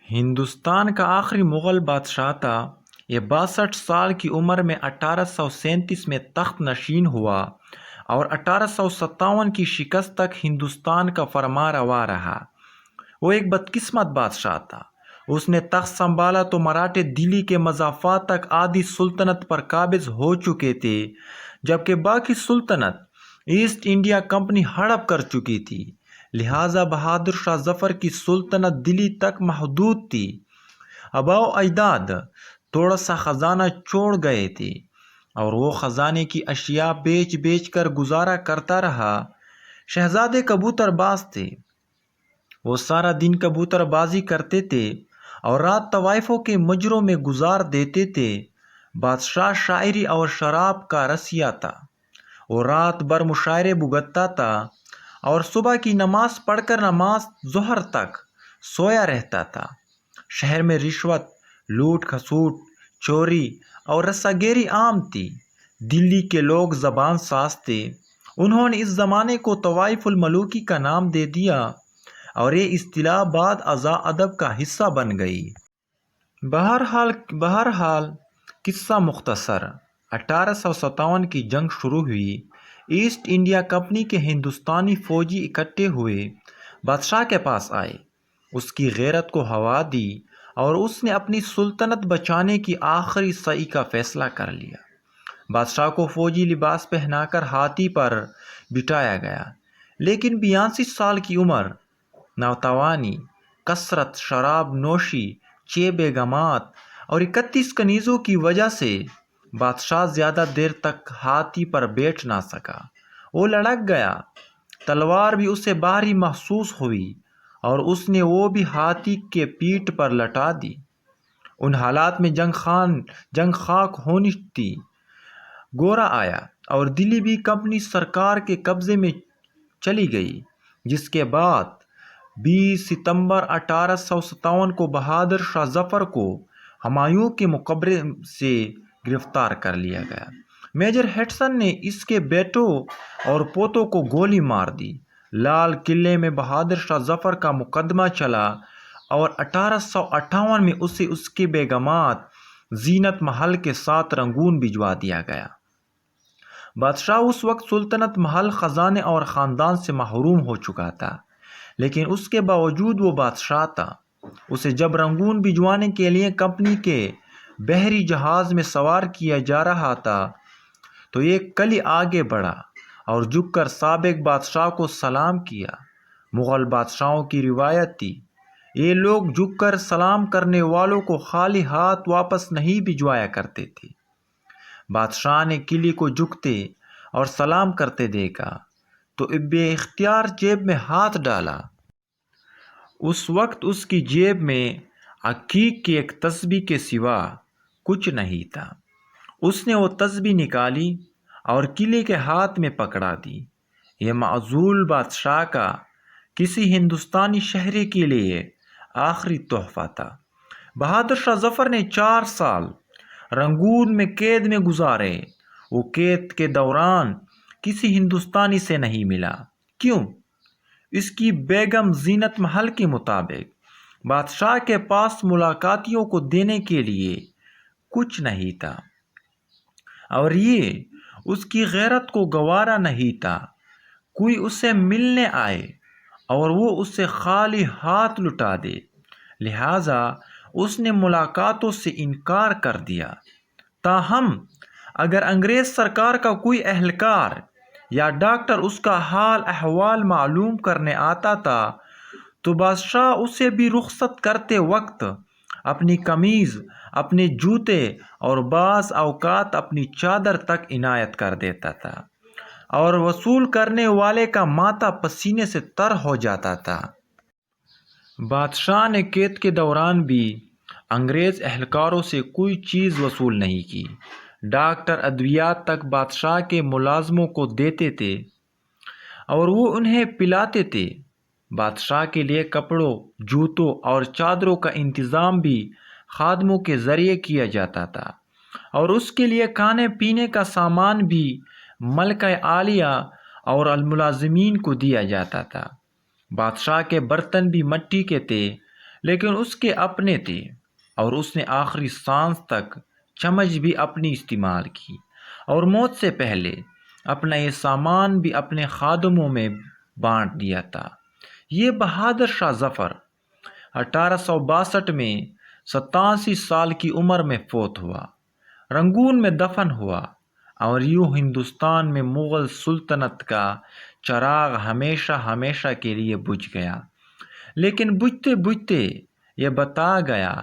ہندوستان کا آخری مغل بادشاہ تھا۔ یہ 62 سال کی عمر میں 1837 میں تخت نشین ہوا اور 1857 کی شکست تک ہندوستان کا فرما روا رہا۔ وہ ایک بدقسمت بادشاہ تھا۔ اس نے تخت سنبھالا تو مراٹھے دلی کے مضافات تک آدھی سلطنت پر قابض ہو چکے تھے، جبکہ باقی سلطنت ایسٹ انڈیا کمپنی ہڑپ کر چکی تھی۔ لہٰذا بہادر شاہ ظفر کی سلطنت دلی تک محدود تھی۔ آباء و اجداد تھوڑا سا خزانہ چھوڑ گئے تھے اور وہ خزانے کی اشیاء بیچ بیچ کر گزارا کرتا رہا۔ شہزادے کبوتر باز تھے۔ وہ سارا دن کبوتر بازی کرتے تھے اور رات طوائفوں کے مجروں میں گزار دیتے تھے۔ بادشاہ شاعری اور شراب کا رسیا تھا۔ وہ رات بھر مشاعرے بھگتتا تھا اور صبح کی نماز پڑھ کر نماز ظہر تک سویا رہتا تھا۔ شہر میں رشوت، لوٹ کھسوٹ، چوری اور رساگیری عام تھی۔ دلی کے لوگ زبان ساز تھے۔ انہوں نے اس زمانے کو طوائف الملوکی کا نام دے دیا اور یہ اصطلاح بعد ازاں ادب کا حصہ بن گئی۔ بہرحال قصہ مختصر۔ 1857 کی جنگ شروع ہوئی۔ ایسٹ انڈیا کمپنی کے ہندوستانی فوجی اکٹھے ہوئے، بادشاہ کے پاس آئے، اس کی غیرت کو ہوا دی اور اس نے اپنی سلطنت بچانے کی آخری سعی کا فیصلہ کر لیا۔ بادشاہ کو فوجی لباس پہنا کر ہاتھی پر بٹھایا گیا، لیکن 82 سال کی عمر، ناتوانی، کثرت شراب نوشی، 6 بیگمات اور 31 کنیزوں کی وجہ سے بادشاہ زیادہ دیر تک ہاتھی پر بیٹھ نہ سکا۔ وہ لڑک گیا، تلوار بھی اسے بھاری محسوس ہوئی اور اس نے وہ بھی ہاتھی کے پیٹھ پر لٹا دی۔ ان حالات میں جنگ خاک ہونی تھی۔ گورا آیا اور دلی بھی کمپنی سرکار کے قبضے میں چلی گئی، جس کے بعد 20 ستمبر 1857 کو بہادر شاہ ظفر کو ہمایوں کے مقبرے سے گرفتار کر لیا گیا۔ میجر ہیٹسن نے اس کے بیٹوں اور پوتوں کو گولی مار دی۔ لال قلعے میں بہادر شاہ ظفر کا مقدمہ چلا اور 1858 میں اسے اس کے بیگمات زینت محل کے ساتھ رنگون بھجوا دیا گیا۔ بادشاہ اس وقت سلطنت محل، خزانے اور خاندان سے محروم ہو چکا تھا، لیکن اس کے باوجود وہ بادشاہ تھا۔ اسے جب رنگون بھجوانے کے لیے کمپنی کے بحری جہاز میں سوار کیا جا رہا تھا تو ایک کلی آگے بڑھا اور جھک کر سابق بادشاہ کو سلام کیا۔ مغل بادشاہوں کی روایت تھی، یہ لوگ جھک کر سلام کرنے والوں کو خالی ہاتھ واپس نہیں بھجوایا کرتے تھے۔ بادشاہ نے قلعے کو جھکتے اور سلام کرتے دیکھا تو بے اختیار جیب میں ہاتھ ڈالا۔ اس وقت اس کی جیب میں عقیق کی ایک تسبیح کے سوا کچھ نہیں تھا۔ اس نے وہ تسبیح نکالی اور قلعے کے ہاتھ میں پکڑا دی۔ یہ معزول بادشاہ کا کسی ہندوستانی شہری کے لیے آخری تحفہ تھا۔ بہادر شاہ ظفر نے 4 سال رنگون میں قید میں گزارے۔ وہ قید کے دوران کسی ہندوستانی سے نہیں ملا۔ کیوں؟ اس کی بیگم زینت محل کے مطابق بادشاہ کے پاس ملاقاتیوں کو دینے کے لیے کچھ نہیں تھا اور یہ اس کی غیرت کو گوارا نہیں تھا۔ کوئی اسے ملنے آئے اور وہ اسے خالی ہاتھ لٹا دے، لہٰذا اس نے ملاقاتوں سے انکار کر دیا۔ تاہم اگر انگریز سرکار کا کوئی اہلکار یا ڈاکٹر اس کا حال احوال معلوم کرنے آتا تھا تو بادشاہ اسے بھی رخصت کرتے وقت اپنی قمیض، اپنے جوتے اور بعض اوقات اپنی چادر تک عنایت کر دیتا تھا اور وصول کرنے والے کا ماتھا پسینے سے تر ہو جاتا تھا۔ بادشاہ نے قید کے دوران بھی انگریز اہلکاروں سے کوئی چیز وصول نہیں کی۔ ڈاکٹر ادویات تک بادشاہ کے ملازموں کو دیتے تھے اور وہ انہیں پلاتے تھے۔ بادشاہ کے لیے کپڑوں، جوتوں اور چادروں کا انتظام بھی خادموں کے ذریعے کیا جاتا تھا اور اس کے لیے کھانے پینے کا سامان بھی ملکہ عالیہ اور الملازمین کو دیا جاتا تھا۔ بادشاہ کے برتن بھی مٹی کے تھے، لیکن اس کے اپنے تھے اور اس نے آخری سانس تک چمچ بھی اپنی استعمال کی اور موت سے پہلے اپنا یہ سامان بھی اپنے خادموں میں بانٹ دیا تھا۔ یہ بہادر شاہ ظفر 1862 میں 87 سال کی عمر میں فوت ہوا، رنگون میں دفن ہوا، اور یوں ہندوستان میں مغل سلطنت کا چراغ ہمیشہ ہمیشہ کے لیے بجھ گیا۔ لیکن بجھتے بجھتے یہ بتا گیا،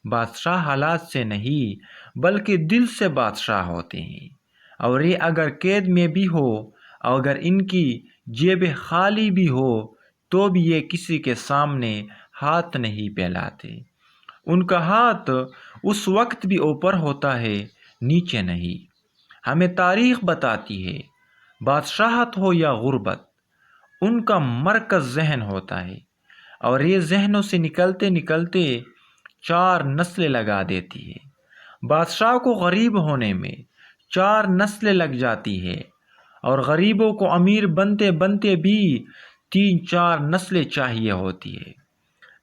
بادشاہ حالات سے نہیں بلکہ دل سے بادشاہ ہوتے ہیں، اور یہ اگر قید میں بھی ہو اور اگر ان کی جیبیں خالی بھی ہو تو بھی یہ کسی کے سامنے ہاتھ نہیں پھیلاتے۔ ان کا ہاتھ اس وقت بھی اوپر ہوتا ہے، نیچے نہیں۔ ہمیں تاریخ بتاتی ہے، بادشاہت ہو یا غربت، ان کا مرکز ذہن ہوتا ہے، اور یہ ذہنوں سے نکلتے نکلتے 4 نسلیں لگا دیتی ہے۔ بادشاہ کو غریب ہونے میں 4 نسلیں لگ جاتی ہے، اور غریبوں کو امیر بنتے بنتے بھی 3-4 نسلیں چاہیے ہوتی ہے۔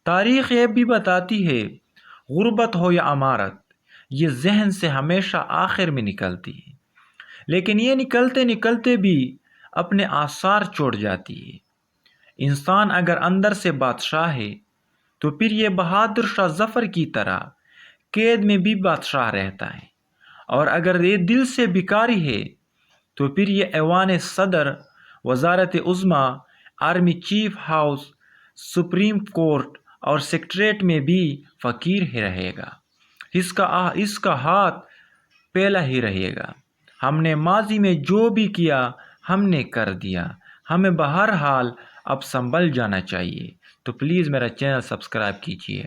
تاریخ یہ بھی بتاتی ہے، غربت ہو یا امارت، یہ ذہن سے ہمیشہ آخر میں نکلتی ہے، لیکن یہ نکلتے نکلتے بھی اپنے آثار چھوڑ جاتی ہے۔ انسان اگر اندر سے بادشاہ ہے تو پھر یہ بہادر شاہ ظفر کی طرح قید میں بھی بادشاہ رہتا ہے، اور اگر یہ دل سے بھکاری ہے تو پھر یہ ایوان صدر، وزارت عظمیٰ، army chief house, supreme court اور سیکریٹریٹ میں بھی فقیر ہی رہے گا۔ اس کا ہاتھ پھیلا ہی رہے گا۔ ہم نے ماضی میں جو بھی کیا ہم نے کر دیا، ہمیں بہرحال اب سنبھل جانا چاہیے۔ تو پلیز میرا چینل سبسکرائب کیجیے۔